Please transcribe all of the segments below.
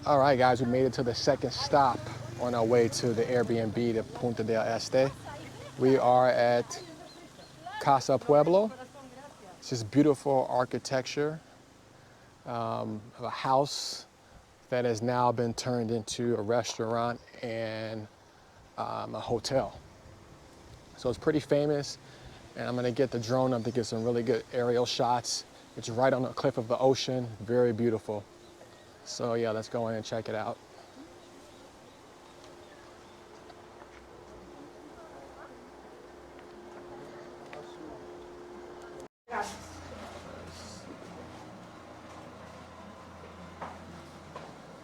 All right, guys, we made it to the second stop on our way to the Airbnb to Punta del Este. We are at Casa Pueblo. It's just beautiful architecture of a house that has now been turned into a restaurant and a hotel. So it's pretty famous, and I'm gonna get the drone up to get some really good aerial shots. It's right on the cliff of the ocean, very beautiful. So yeah, let's go in and check it out.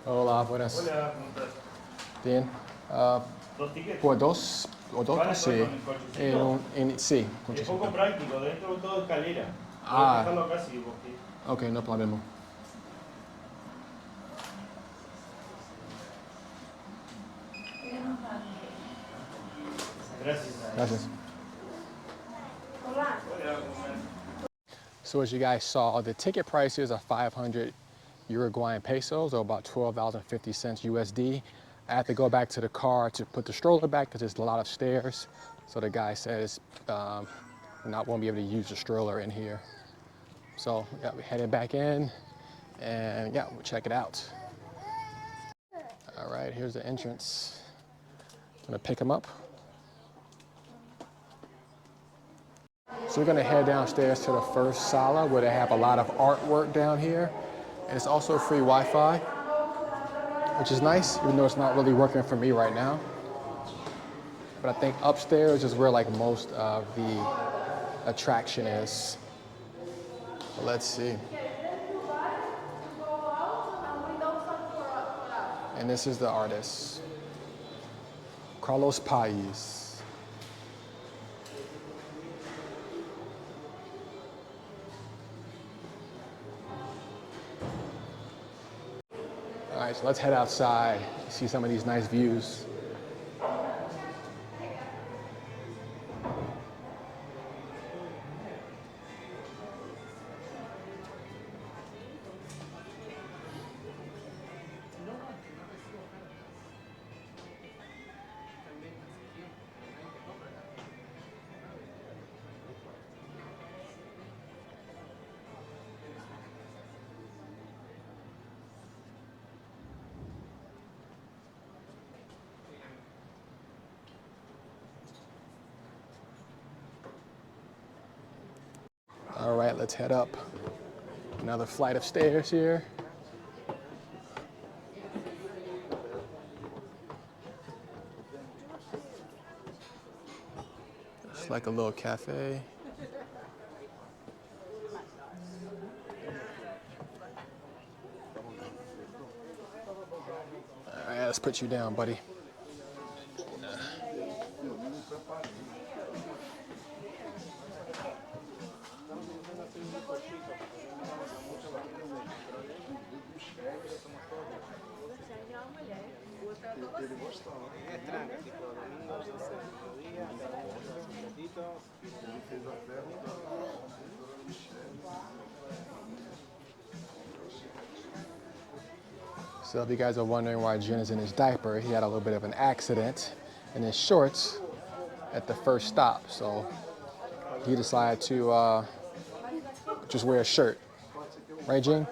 Hola, buenas. Hola, ¿cómo estás? Bien. ¿Dos tickets? Por dos o dos, ¿Vale sí. con el cochecito? Sí, Es cochecito. poco práctico, dentro todo escalera. Ah. Puedes dejarlo acá si vos querés. Ok, no problema. Gracias. Gracias. Hola, ¿cómo estás? So as you guys saw, the ticket prices are 500 Uruguayan pesos, or about 12.50 USD. I have to go back to the car to put the stroller back because there's a lot of stairs. So the guy says won't be able to use the stroller in here. So yeah, we're headed back in, and yeah, we'll check it out. All right, here's the entrance. I'm gonna pick him up. So we're gonna head downstairs to the first sala where they have a lot of artwork down here. And it's also free Wi-Fi, which is nice, even though it's not really working for me right now. But I think upstairs is where like most of the attraction is. So let's see. And this is the artist, Carlos Pais. All right, so let's head outside, see some of these nice views. All right, let's head up. Another flight of stairs here. It's like a little cafe. All right, let's put you down, buddy. So if you guys are wondering why Jin is in his diaper, he had a little bit of an accident in his shorts at the first stop. So he decided to just wear a shirt. Right, Jin?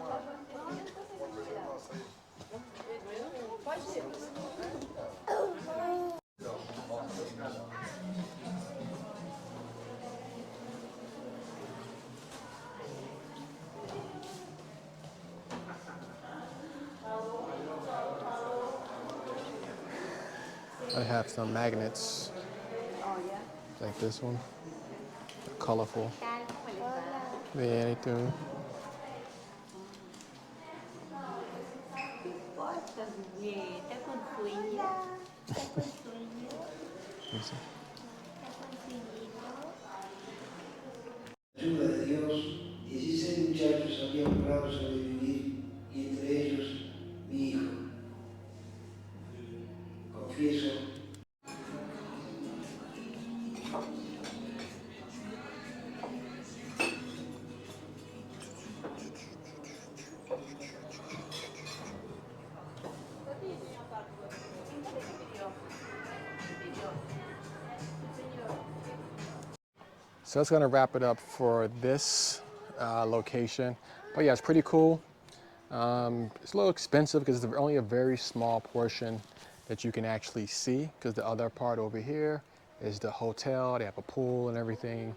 I have some magnets, like this one, colorful. Bien, ¿y tú? Ayuda de Dios, 16 muchachos habían logrado sobrevivir y entre ellos mi hijo. Confieso. So that's gonna wrap it up for this location. But yeah, it's pretty cool. It's a little expensive because it's only a very small portion that you can actually see, because the other part over here is the hotel. They have a pool and everything.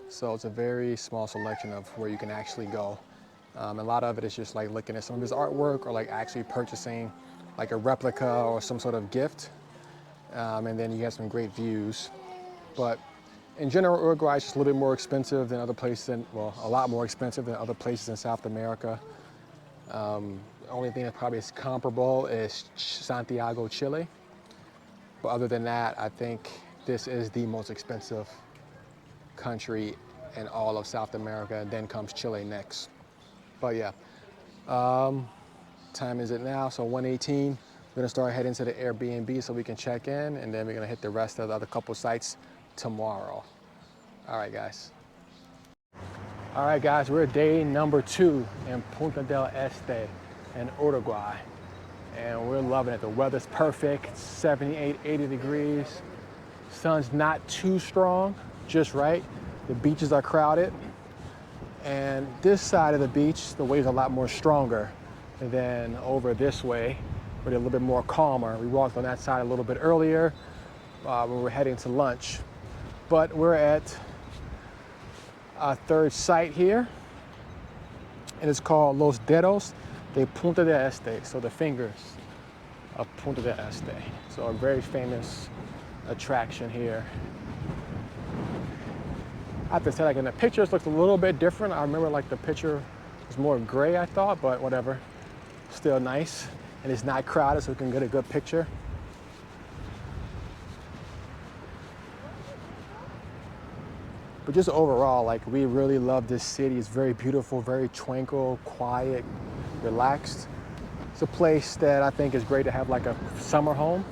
So it's a very small selection of where you can actually go. A lot of it is just like looking at some of his artwork, or like actually purchasing like a replica or some sort of gift. And then you have some great views. But in general, Uruguay is just a little bit more expensive than other places, well, a lot more expensive than other places in South America. The only thing that probably is comparable is Santiago, Chile. But other than that, I think this is the most expensive country in all of South America, and then comes Chile next. But yeah, time is it now? So 1:18. We're gonna start heading to the Airbnb so we can check in, and then we're gonna hit the rest of the other couple sites tomorrow. All right, guys. All right, guys, we're day number 2 in Punta del Este in Uruguay, and we're loving it. The weather's perfect, 78, 80 degrees. Sun's not too strong, just right. The beaches are crowded, and this side of the beach, the waves are a lot more stronger than over this way, where they're a little bit more calmer. We walked on that side a little bit earlier when we were heading to lunch, but we're at our third site here, and it's called Los Dedos de Punta del Este, so the fingers of Punta del Este. So a very famous attraction here. I have to say, like, in the pictures, looks a little bit different. I remember like the picture was more gray, I thought, but whatever. Still nice, and it's not crowded, so we can get a good picture. But just overall, like, we really love this city. It's very beautiful, very tranquil, quiet, relaxed. It's a place that I think is great to have like a summer home.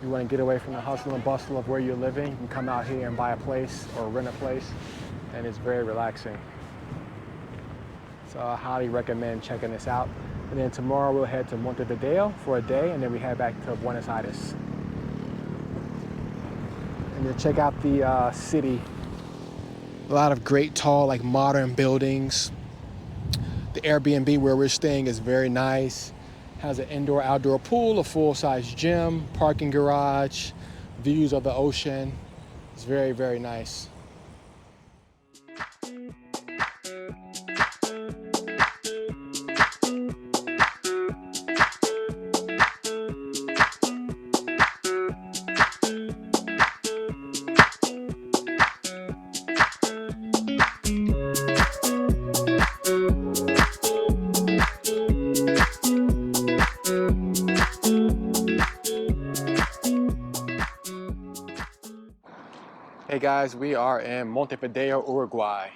You want to get away from the hustle and bustle of where you're living, you can come out here and buy a place or rent a place, and it's very relaxing. So I highly recommend checking this out. And then tomorrow we'll head to Montevideo for a day, and then we head back to Buenos Aires. And then check out the city. A lot of great tall, like, modern buildings. The Airbnb where we're staying is very nice. Has an indoor-outdoor pool, a full-size gym, parking garage, views of the ocean. It's very, very nice. Hey guys, we are in Montevideo, Uruguay,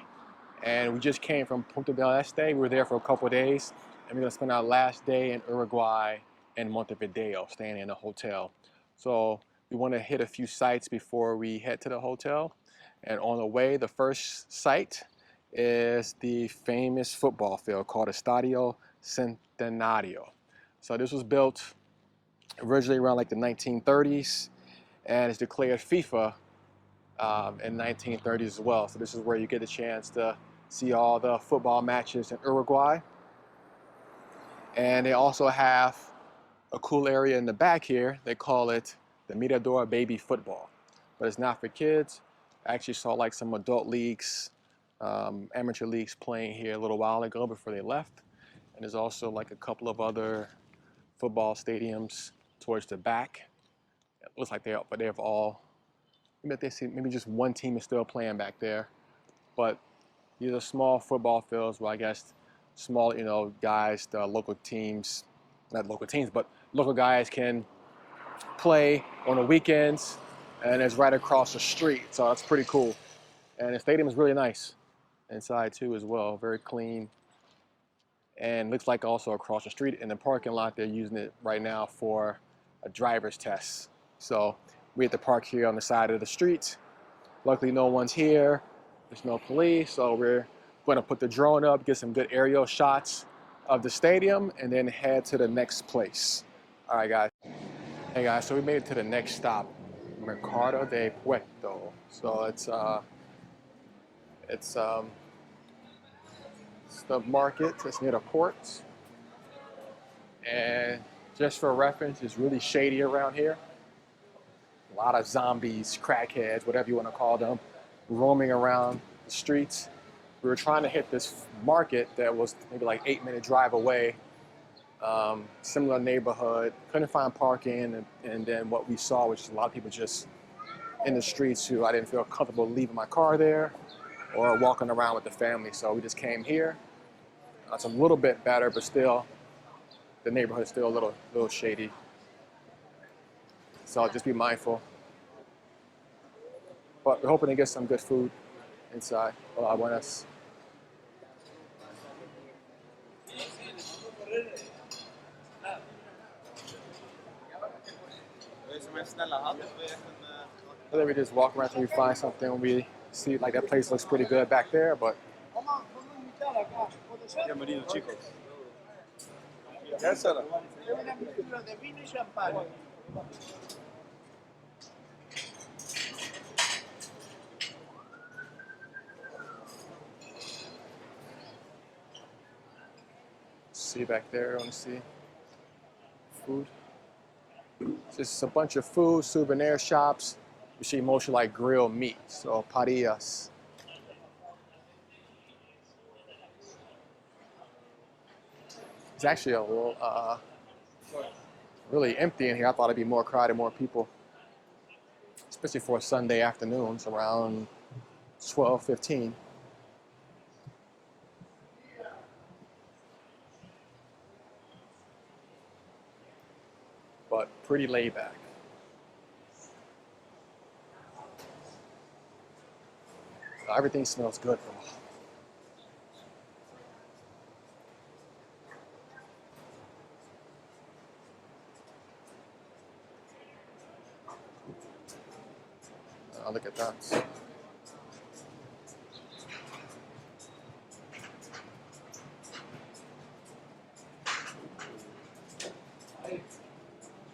and we just came from Punta del Este. We were there for a couple of days, and we're gonna spend our last day in Uruguay in Montevideo, staying in a hotel. So we want to hit a few sites before we head to the hotel. And on the way, the first site is the famous football field called Estadio Centenario. So this was built originally around like the 1930s, and it's declared FIFA in 1930s as well. So this is where you get a chance to see all the football matches in Uruguay. And they also have a cool area in the back here. They call it the Mirador Baby Football, but it's not for kids. I actually saw like some adult leagues, amateur leagues playing here a little while ago before they left. And there's also like a couple of other football stadiums towards the back. It looks like they have all, maybe just one team is still playing back there. But these are small football fields where I guess small, guys, the local teams, not local teams, but local guys can play on the weekends, and it's right across the street. So that's pretty cool. And the stadium is really nice inside too as well, very clean. And looks like also across the street in the parking lot, they're using it right now for a driver's test. So we have to park here on the side of the street. Luckily, no one's here. There's no police, so we're going to put the drone up, get some good aerial shots of the stadium, and then head to the next place. All right, guys. Hey, guys, so we made it to the next stop, Mercado de Puerto. So it's It's the market. It's near the port. And just for reference, it's really shady around here. A lot of zombies, crackheads, whatever you want to call them, roaming around the streets. We were trying to hit this market that was maybe like 8-minute drive away. Similar neighborhood, couldn't find parking, and then what we saw was just a lot of people just in the streets who I didn't feel comfortable leaving my car there or walking around with the family. So we just came here. It's a little bit better, but still, the neighborhood is still a little shady. So just be mindful. But we're hoping to get some good food inside. Hola, buenas. And then we just walk around till we find something. We see like that place looks pretty good back there, but see back there, I want to see food. Just a bunch of food, souvenir shops. You see mostly like grilled meat, so parillas. It's actually a little really empty in here. I thought it'd be more crowded, more people, especially for a Sunday afternoon. It's around 12:15. But pretty laid back. Everything smells good though. Oh, look at that.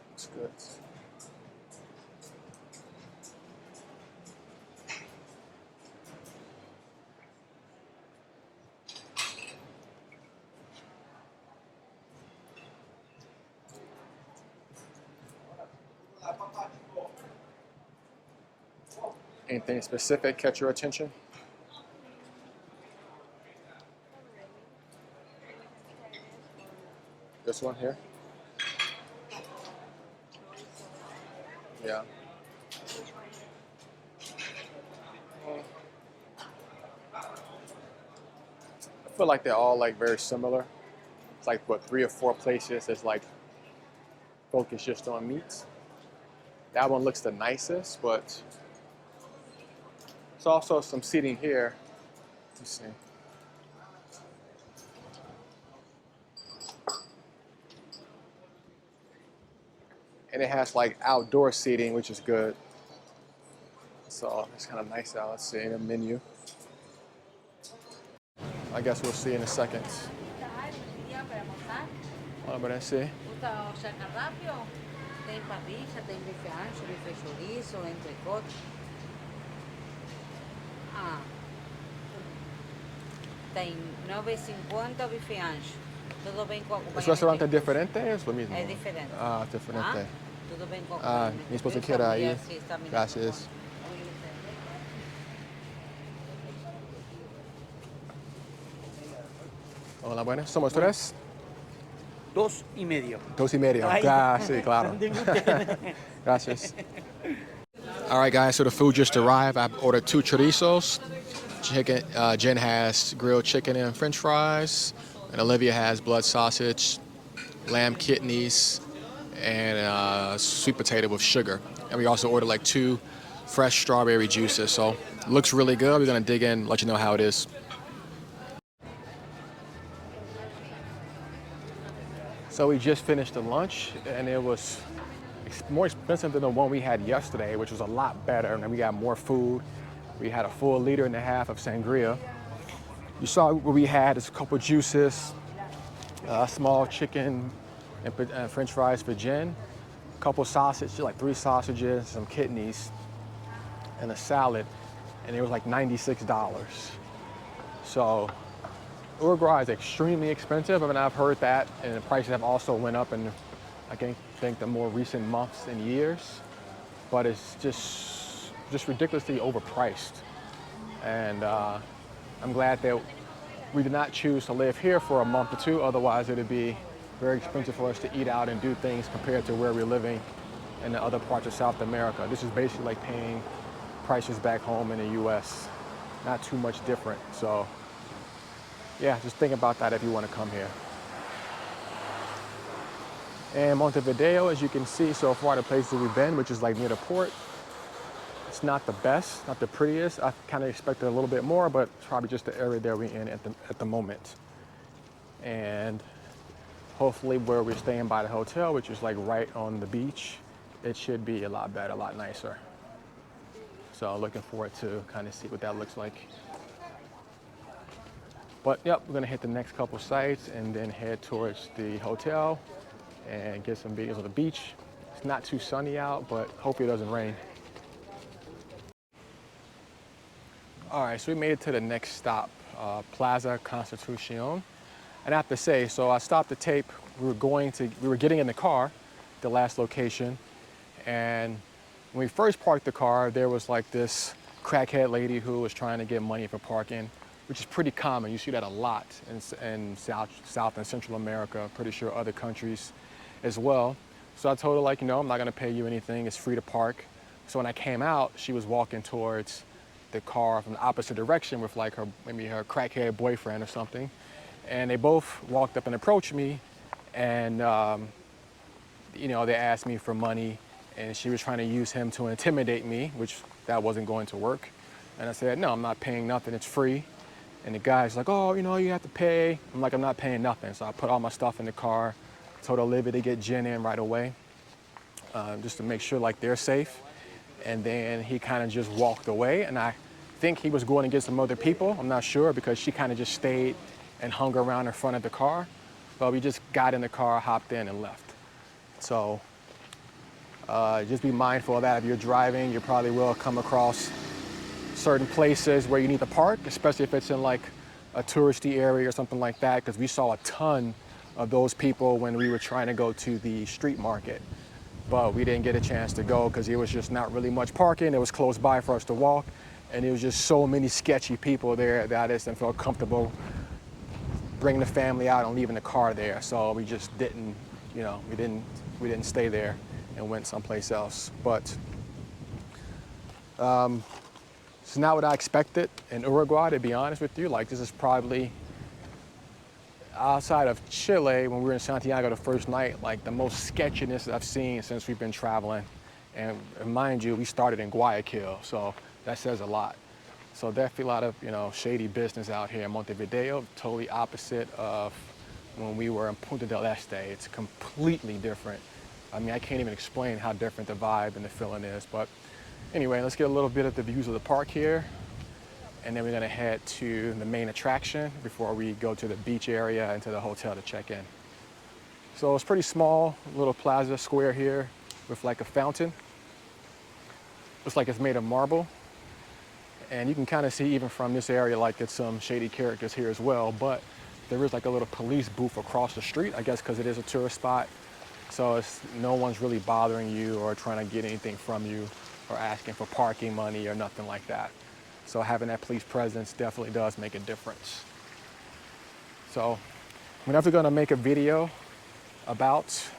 Looks good. Anything specific catch your attention? This one here? Yeah. I feel like they're all like very similar. It's like what, 3 or 4 places that's like focused just on meats. That one looks the nicest, but there's also some seating here. Let's see. And it has like outdoor seating, which is good. So it's kind of nice out. Let's see in the menu. I guess we'll see in a second. Vamos a see. Tem parrilla, tem bife ancho, bife chorizo, entrecot. Tem 9.50 bife ancho. Todo bem com acompañamiento. ¿Es restaurante diferente o es lo mismo? Es diferente. Ah, diferente. Todo bem com Ah, acompañamiento. mi esposa quiere ahí. Sí, está bien. Gracias. Hola, buenas. ¿Somos 3? 2.5. 2.5. Ay. Ah, sí, claro. Gracias. All right, guys, so the food just arrived. I've ordered 2 chorizos. Chicken. Jen has grilled chicken and french fries. And Olivia has blood sausage, lamb kidneys, and sweet potato with sugar. And we also ordered like 2 fresh strawberry juices. So it looks really good. We're gonna dig in, let you know how it is. So we just finished the lunch, and it was more expensive than the one we had yesterday, which was a lot better. And then we got more food. We had a full 1.5 liters of sangria. You saw what we had is a couple juices, small chicken and french fries for Jen, a couple sausages, like 3 sausages, some kidneys, and a salad. And it was like $96. So Uruguay is extremely expensive. I mean, I've heard that, and the prices have also went up in, I think, the more recent months and years. But it's just ridiculously overpriced. And I'm glad that we did not choose to live here for a month or two. Otherwise, it'd be very expensive for us to eat out and do things compared to where we're living in the other parts of South America. This is basically like paying prices back home in the US. Not too much different. So yeah, just think about that if you want to come here. And Montevideo, as you can see so far, the places we've been, which is like near the port, it's not the best, not the prettiest. I kind of expected a little bit more, but it's probably just the area that we're in at the moment. And hopefully where we're staying by the hotel, which is like right on the beach, it should be a lot better, a lot nicer. So looking forward to kind of see what that looks like. But yep, we're gonna hit the next couple sites and then head towards the hotel and get some videos of the beach. It's not too sunny out, but hopefully it doesn't rain. All right, so we made it to the next stop, Plaza Constitucion. And I have to say, so I stopped the tape. We were getting in the car, the last location, and when we first parked the car, there was like this crackhead lady who was trying to get money for parking, which is pretty common. You see that a lot in South and Central America, pretty sure other countries as well. So I told her, like, you know, I'm not gonna pay you anything, it's free to park. So when I came out, she was walking towards the car from the opposite direction with like maybe her crackhead boyfriend or something. And they both walked up and approached me, and you know, they asked me for money, and she was trying to use him to intimidate me, which that wasn't going to work. And I said, no, I'm not paying nothing, it's free. And the guy's like, oh, you know, you have to pay. I'm like, I'm not paying nothing. So I put all my stuff in the car, told Olivia to get Jen in right away, just to make sure like they're safe. And then he kind of just walked away, and I think he was going to get some other people. I'm not sure, because she kind of just stayed and hung around in front of the car. But we just got in the car, hopped in, and left. So just be mindful of that. If you're driving, you probably will come across certain places where you need to park, especially if it's in like a touristy area or something like that, because we saw a ton of those people when we were trying to go to the street market. But we didn't get a chance to go because it was just not really much parking. It was close by for us to walk, and there was just so many sketchy people there that I just didn't feel comfortable bringing the family out and leaving the car there. So we just didn't, you know, we didn't stay there and went someplace else. But it's not what I expected in Uruguay, to be honest with you. Like, this is probably, outside of Chile, when we were in Santiago the first night, like the most sketchiness I've seen since we've been traveling. And mind you, we started in Guayaquil, so that says a lot. So definitely a lot of, you know, shady business out here in Montevideo, totally opposite of when we were in Punta Del Este. It's completely different. I mean, I can't even explain how different the vibe and the feeling is. But anyway, let's get a little bit of the views of the park here, and then we're gonna head to the main attraction before we go to the beach area and to the hotel to check in. So it's pretty small, little plaza square here with like a fountain. Looks like it's made of marble. And you can kind of see even from this area, like it's some shady characters here as well, but there is like a little police booth across the street, I guess because it is a tourist spot. So no one's really bothering you or trying to get anything from you or asking for parking money or nothing like that. So having that police presence definitely does make a difference. So I'm definitely gonna make a video about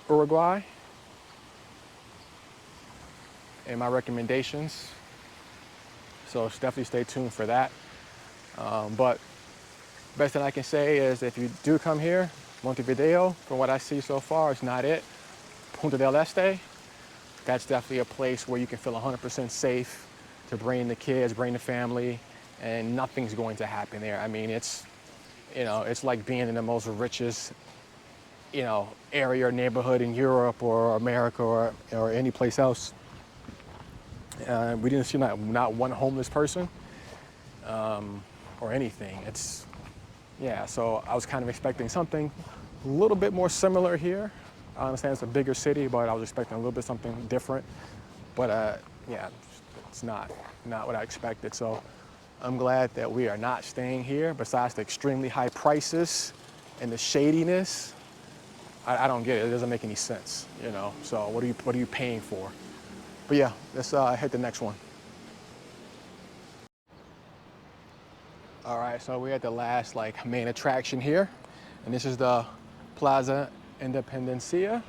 Uruguay and my recommendations. So definitely stay tuned for that. But best thing I can say is if you do come here, Montevideo, from what I see so far, it's not it. Punta del Este, that's definitely a place where you can feel 100% safe to bring the kids, bring the family, and nothing's going to happen there. I mean, it's, you know, it's like being in the most richest, you know, area or neighborhood in Europe or America or any place else. We didn't see not one homeless person or anything. It's, yeah, so I was kind of expecting something a little bit more similar here. I understand it's a bigger city, but I was expecting a little bit something different. But yeah, it's not. not what I expected. So I'm glad that we are not staying here. Besides the extremely high prices and the shadiness, I don't get it. It doesn't make any sense, you know. So what are you paying for? But yeah, let's hit the next one. All right, so we're at the last like main attraction here, and this is the Plaza Independencia.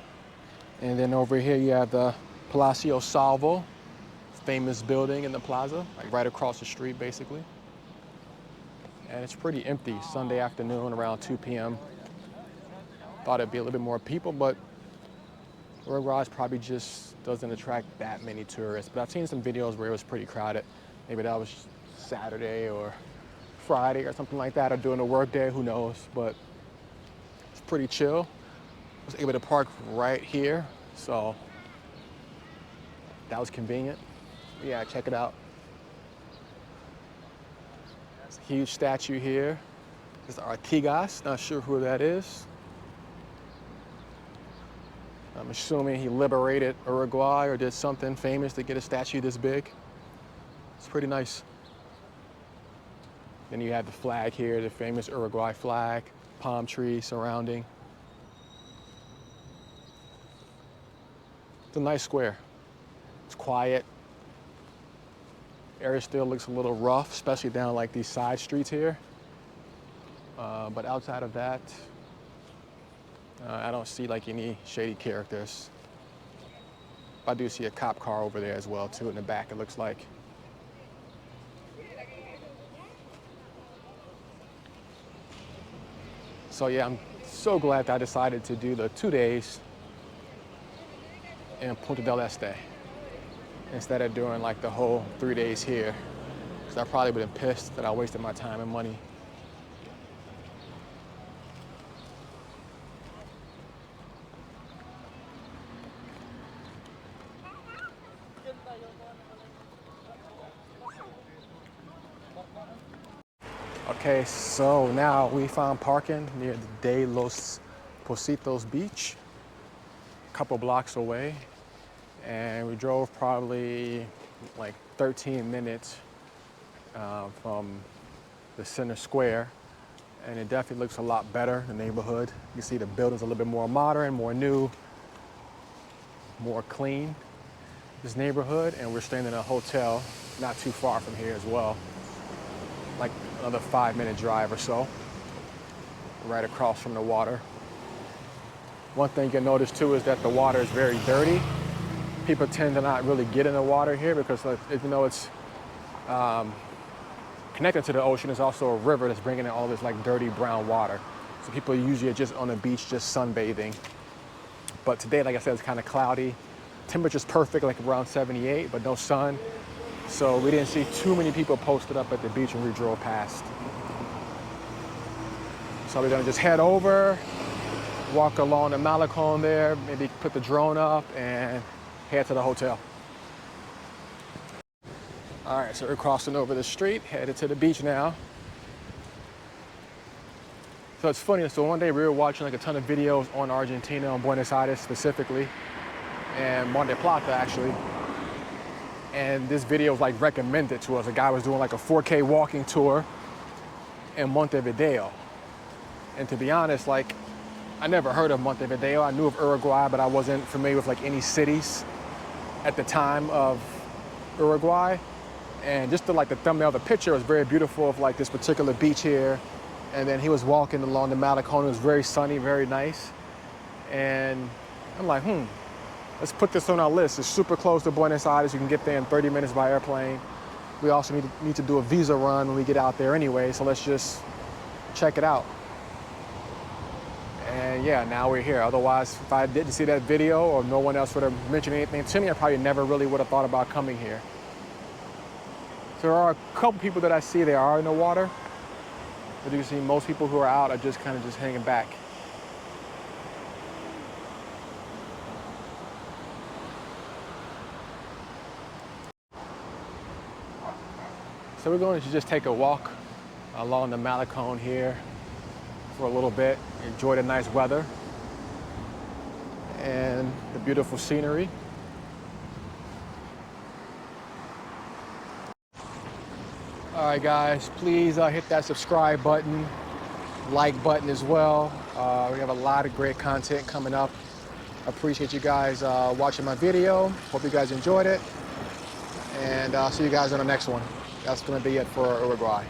And then over here you have the Palacio Salvo, famous building in the plaza, like right across the street basically. And it's pretty empty, Sunday afternoon around 2 p.m. Thought it'd be a little bit more people, but Uruguay probably just doesn't attract that many tourists. But I've seen some videos where it was pretty crowded. Maybe that was Saturday or Friday or something like that, or during the work day, who knows, but it's pretty chill. I was able to park right here, so that was convenient. Yeah, check it out. There's a huge statue here. There's Artigas, not sure who that is. I'm assuming he liberated Uruguay or did something famous to get a statue this big. It's pretty nice. Then you have the flag here, the famous Uruguay flag, palm tree surrounding. It's a nice square. It's quiet. Area still looks a little rough, especially down like these side streets here. But outside of that, I don't see like any shady characters. I do see a cop car over there as well too in the back, it looks like. So yeah, I'm so glad that I decided to do the 2 days in Punta Del Este instead of doing like the whole 3 days here, because I probably would have been pissed that I wasted my time and money. Okay, so now we found parking near the De Los Positos beach, a couple blocks away, and we drove probably like 13 minutes from the center square, and it definitely looks a lot better, the neighborhood. You see the buildings a little bit more modern, more new, more clean, this neighborhood, and we're staying in a hotel not too far from here as well, like another 5-minute drive or so, right across from the water. One thing you can notice too is that the water is very dirty. People tend to not really get in the water here because even though it's connected to the ocean, there's also a river that's bringing in all this like dirty brown water. So people usually are just on the beach, just sunbathing. But today, like I said, it's kind of cloudy. Temperature's perfect, like around 78, but no sun. So we didn't see too many people posted up at the beach when we drove past. So we're gonna just head over, walk along the Malecon there, maybe put the drone up and head to the hotel. All right, so we're crossing over the street, headed to the beach now. So it's funny, so one day we were watching like a ton of videos on Argentina, on Buenos Aires specifically, and Mar del Plata actually. And this video was like recommended to us. A guy was doing like a 4K walking tour in Montevideo. And to be honest, like I never heard of Montevideo. I knew of Uruguay, but I wasn't familiar with like any cities at the time of Uruguay. And just like the thumbnail of the picture was very beautiful of like this particular beach here. And then he was walking along the Malecon. It was very sunny, very nice. And I'm like, let's put this on our list. It's super close to Buenos Aires. You can get there in 30 minutes by airplane. We also need to do a visa run when we get out there anyway, so let's just check it out. And yeah, now we're here. Otherwise, if I didn't see that video or no one else would have mentioned anything to me, I probably never really would have thought about coming here. So there are a couple people that I see that are in the water, but you can see most people who are out are just kind of just hanging back. So we're going to just take a walk along the Malecon here for a little bit, enjoy the nice weather and the beautiful scenery. All right, guys, please hit that subscribe button, like button as well. We have a lot of great content coming up. Appreciate you guys watching my video. Hope you guys enjoyed it. And I'll see you guys on the next one. That's going to be it for Uruguay.